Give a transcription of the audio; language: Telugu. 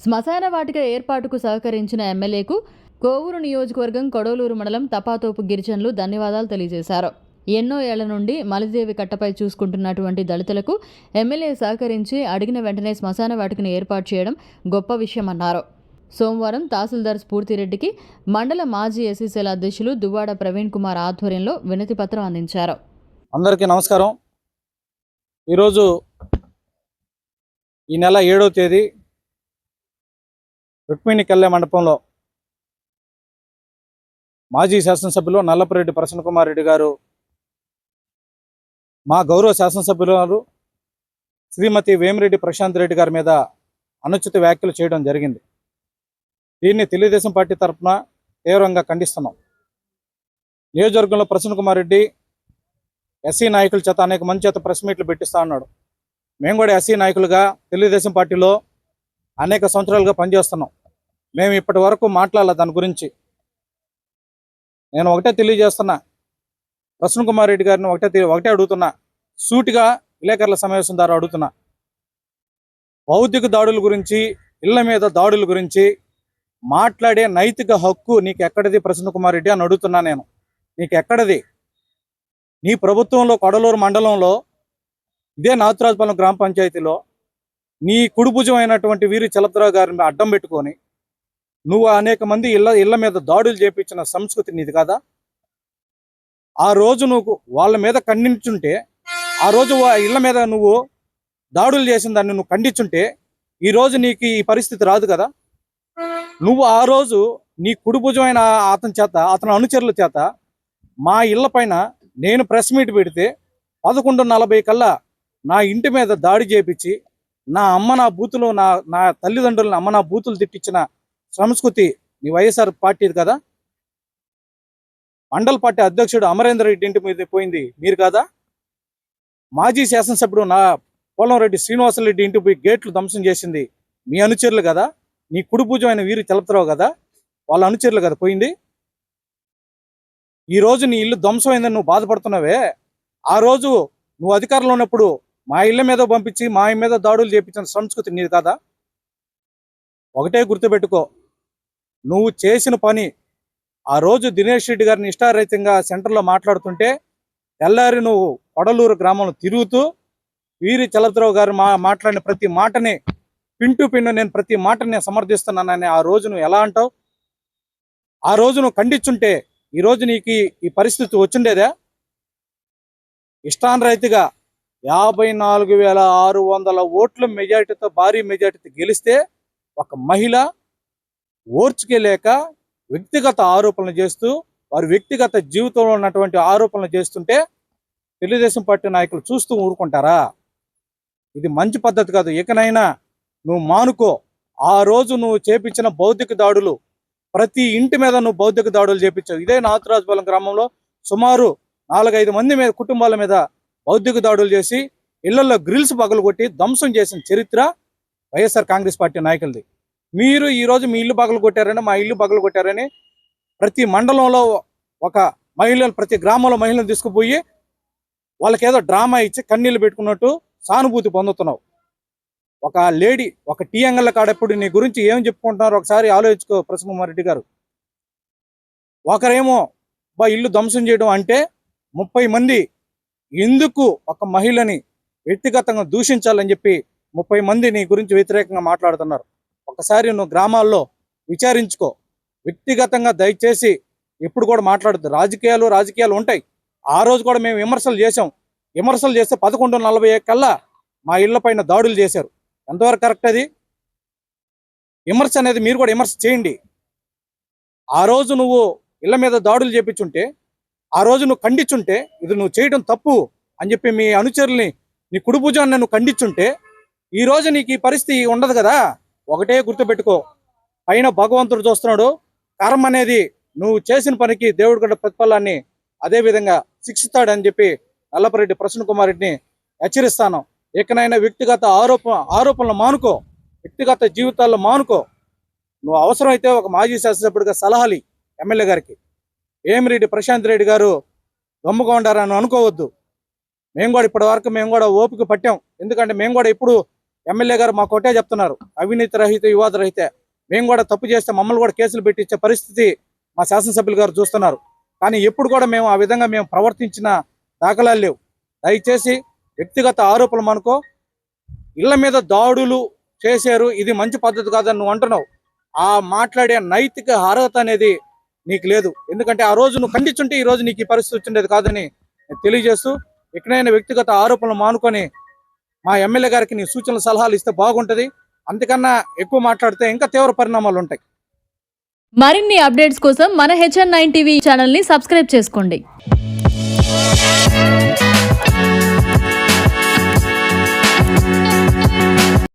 శ్మశాన వాటిక ఏర్పాటుకు సహకరించిన ఎమ్మెల్యేకు కోవూరు నియోజకవర్గం కొడవలూరు మండలం తపాతోపు గిరిజనులు ధన్యవాదాలు తెలియజేశారు. ఎన్నో ఏళ్ల నుండి మలిదేవి కట్టపై చూసుకుంటున్నటువంటి దళితులకు ఎమ్మెల్యే సహకరించి అడిగిన వెంటనే శ్మశాన వాటికను ఏర్పాటు చేయడం గొప్ప విషయమన్నారు. సోమవారం తహసీల్దార్ స్ఫూర్తిరెడ్డికి మండల మాజీ ఎస్సీసీల అధ్యక్షులు దువ్వాడ ప్రవీణ్ కుమార్ ఆధ్వర్యంలో వినతి పత్రం అందించారు. అందరికీ నమస్కారం. ఈరోజు ఈ నెల 7వ తేదీ రుక్మిణి కళ్యాణ మండపంలో మాజీ శాసనసభ్యులు నల్లపురెడ్డి ప్రసన్న కుమార్ రెడ్డి గారు మా గౌరవ శాసనసభ్యులు శ్రీమతి వేమిరెడ్డి ప్రశాంత్ రెడ్డి గారి మీద అనుచిత వ్యాఖ్యలు చేయడం జరిగింది. దీన్ని తెలుగుదేశం పార్టీ తరఫున తీవ్రంగా ఖండిస్తున్నాం. నియోజకవర్గంలో ప్రసన్న కుమార్ రెడ్డి ఎస్సీ నాయకుల చేత అనేక మంది చేత ప్రెస్ మీట్లు పెట్టిస్తా ఉన్నాడు. మేము కూడా ఎస్సీ నాయకులుగా తెలుగుదేశం పార్టీలో అనేక సంవత్సరాలుగా పనిచేస్తున్నాం. మేము ఇప్పటి వరకు మాట్లాడాలి దాని గురించి. నేను ఒకటే తెలియజేస్తున్నా, ప్రసన్న కుమార్ రెడ్డి గారిని ఒకటే అడుగుతున్నా, సూటిగా విలేకరుల సమావేశం ద్వారా అడుగుతున్నా. భౌతిక దాడుల గురించి, ఇళ్ల మీద దాడుల గురించి మాట్లాడే నైతిక హక్కు నీకు ఎక్కడిది ప్రసన్న కుమార్ రెడ్డి అని అడుగుతున్నా. నేను నీకు ఎక్కడిది? నీ ప్రభుత్వంలో కొడలూరు మండలంలో ఇదే నాతురాజుపాలెం గ్రామ పంచాయతీలో నీ కుడిభుజం అయినటువంటి వీరి చలపతిరావు గారిని అడ్డం పెట్టుకొని నువ్వు అనేక మంది ఇళ్ల మీద దాడులు చేపించిన సంస్కృతి నీది కదా? ఆ రోజు నువ్వు వాళ్ళ మీద ఖండించుంటే, ఆ రోజు ఇళ్ల మీద నువ్వు దాడులు చేసిన దాన్ని నువ్వు ఖండించుంటే ఈరోజు నీకు ఈ పరిస్థితి రాదు కదా? నువ్వు ఆ రోజు నీ కుడిభుజమైన అతని అనుచరుల చేత మా ఇళ్ల పైన నేను ప్రెస్ మీట్ పెడితే 11:40 కల్లా నా ఇంటి మీద దాడి చేపించి నా బూతులు నా తల్లిదండ్రులను నా బూతులు తిట్టించిన సంస్కృతి నీ వైఎస్ఆర్ పార్టీది కదా? మండల పార్టీ అధ్యక్షుడు అమరేందర్ రెడ్డి ఇంటి మీద పోయింది మీరు కదా? మాజీ శాసనసభ్యుడు పోలంరెడ్డి శ్రీనివాసరెడ్డి ఇంటి పోయి గేట్లు ధ్వంసం చేసింది మీ అనుచరులు కదా? నీ కుడిభుజం అయిన వీరి చలపతిరావు కదా? వాళ్ళ అనుచరులు కదా పోయింది. ఈరోజు నీ ఇల్లు ధ్వంసమైందని నువ్వు బాధపడుతున్నావే, ఆ రోజు నువ్వు అధికారంలో ఉన్నప్పుడు మా ఇళ్ళ మీద పంపించి మా మీద దాడులు చేపించిన సంస్కృతి నీది కదా? ఒకటే గుర్తుపెట్టుకో, నువ్వు చేసిన పని ఆ రోజు దినేష్ రెడ్డి గారిని ఇష్టారహితంగా సెంటర్లో మాట్లాడుతుంటే తెల్లారి నువ్వు కొడలూరు గ్రామంలో తిరుగుతూ వీరి చలపతిరావు గారు మాట్లాడిన ప్రతి మాటని పిండు నేను ప్రతి మాటని సమర్థిస్తున్నానని ఆ రోజు నువ్వు ఎలా అంటావు? ఆ రోజు నువ్వు ఖండించుంటే ఈరోజు నీకు ఈ పరిస్థితి వచ్చిండేదా? ఇష్టానరైతుగా 54,600 ఓట్ల మెజారిటీతో భారీ మెజారిటీతో గెలిస్తే ఒక మహిళ ఓర్చుకోలేక వ్యక్తిగత ఆరోపణలు చేస్తూ వారి వ్యక్తిగత జీవితంలో ఉన్నటువంటి ఆరోపణలు చేస్తుంటే తెలుగుదేశం పార్టీ నాయకులు చూస్తూ ఊరుకుంటారా? ఇది మంచి పద్ధతి కాదు. ఇకనైనా నువ్వు మానుకో. ఆ రోజు నువ్వు చేపించిన భౌతిక దాడులు, ప్రతి ఇంటి మీద నువ్వు భౌతిక దాడులు చేపించావు. ఇదే నాతురాజుపాలెం గ్రామంలో సుమారు 4-5 మంది మీద కుటుంబాల మీద భౌతిక దాడులు చేసి ఇళ్లలో గ్రిల్స్ పగలగొట్టి ధ్వంసం చేసిన చరిత్ర వైఎస్ఆర్ కాంగ్రెస్ పార్టీ నాయకులది. మీరు ఈరోజు మీ ఇల్లు పగలు కొట్టారని, మా ఇల్లు పగలు కొట్టారని ప్రతి మండలంలో ఒక మహిళలు, ప్రతి గ్రామంలో మహిళలు తీసుకుపోయి వాళ్ళకి ఏదో డ్రామా ఇచ్చి కన్నీళ్ళు పెట్టుకున్నట్టు సానుభూతి పొందుతున్నావు. ఒక లేడీ, ఒక టీ అంగళ్ళ కాడప్పుడు నీ గురించి ఏం చెప్పుకుంటున్నారో ఒకసారి ఆలోచించుకో ప్రసన్న కుమార్ రెడ్డి గారు. ఒకరేమో ఇల్లు ధ్వంసం చేయడం అంటే 30 మంది ఎందుకు ఒక మహిళని వ్యక్తిగతంగా దూషించాలని చెప్పి 30 మంది నీ గురించి వ్యతిరేకంగా మాట్లాడుతున్నారు. ఒకసారి నువ్వు గ్రామాల్లో విచారించుకో. వ్యక్తిగతంగా దయచేసి ఎప్పుడు కూడా మాట్లాడద్దు. రాజకీయాలు ఉంటాయి. ఆ రోజు కూడా మేము విమర్శలు చేస్తే 11:40 కల్లా మా ఇళ్ల పైన దాడులు చేశారు. ఎంతవరకు కరెక్ట్ అది? విమర్శ అనేది మీరు కూడా విమర్శ చేయండి. ఆ రోజు నువ్వు ఇళ్ల మీద దాడులు చేపించుంటే, ఆ రోజు నువ్వు ఖండించుంటే ఇది నువ్వు చేయడం తప్పు అని చెప్పి మీ అనుచరుల్ని, నీ కుడిభుజాన్ని నువ్వు ఖండించుంటే ఈ రోజు నీకు ఈ పరిస్థితి ఉండదు కదా? ఒకటే గుర్తుపెట్టుకో, పైన భగవంతుడు చూస్తున్నాడు. కర్మ అనేది నువ్వు చేసిన పనికి దేవుడు కూడా ప్రతిఫలాన్ని అదే విధంగా శిక్షిస్తాడని చెప్పి నల్లపురెడ్డి ప్రసన్న కుమార్ రెడ్డిని హెచ్చరిస్తాను. ఎక్కడైనా వ్యక్తిగత ఆరోపణలు మానుకో, వ్యక్తిగత జీవితాల్లో మానుకో. నువ్వు అవసరమైతే ఒక మాజీ శాసనసభ్యుడిగా సలహాలి ఎమ్మెల్యే గారికి. వేమిరెడ్డి ప్రశాంత్ రెడ్డి గారు గమ్ముగా ఉండారని అనుకోవద్దు. మేము కూడా ఇప్పటి వరకు ఓపిక పట్టాం. ఎందుకంటే మేము కూడా ఇప్పుడు ఎమ్మెల్యే గారు మాకు ఒకటే చెప్తున్నారు, అవినీతి రహిత వివాద రహిత. మేము కూడా తప్పు చేస్తే మమ్మల్ని కూడా కేసులు పెట్టించే పరిస్థితి మా శాసనసభ్యులు గారు చూస్తున్నారు. కానీ ఎప్పుడు కూడా మేము ఆ విధంగా మేము ప్రవర్తించిన దాఖలాలు లేవు. దయచేసి వ్యక్తిగత ఆరోపణలు మనకో, ఇళ్ల మీద దాడులు చేశారు, ఇది మంచి పద్ధతి కాదని నువ్వు అంటున్నావు. ఆ మాట్లాడే నైతిక అర్హత అనేది నీకు లేదు. ఎందుకంటే ఆ రోజు నువ్వు ఖండించుంటే ఈ రోజు నీకు ఈ పరిస్థితి వచ్చిండేది కాదని తెలియజేస్తూ, ఎక్కడైనా వ్యక్తిగత ఆరోపణలు మానుకొని మా ఎమ్మెల్యే గారికి నీ సూచనలు సలహాలు ఇస్తే బాగుంటుంది. అంతకన్నా ఎక్కువ మాట్లాడితే ఇంకా తీవ్ర పరిణామాలు ఉంటాయి. మరిన్ని అప్డేట్స్ కోసం మన HN9 టీవీ ఛానల్ని సబ్స్క్రైబ్ చేసుకోండి.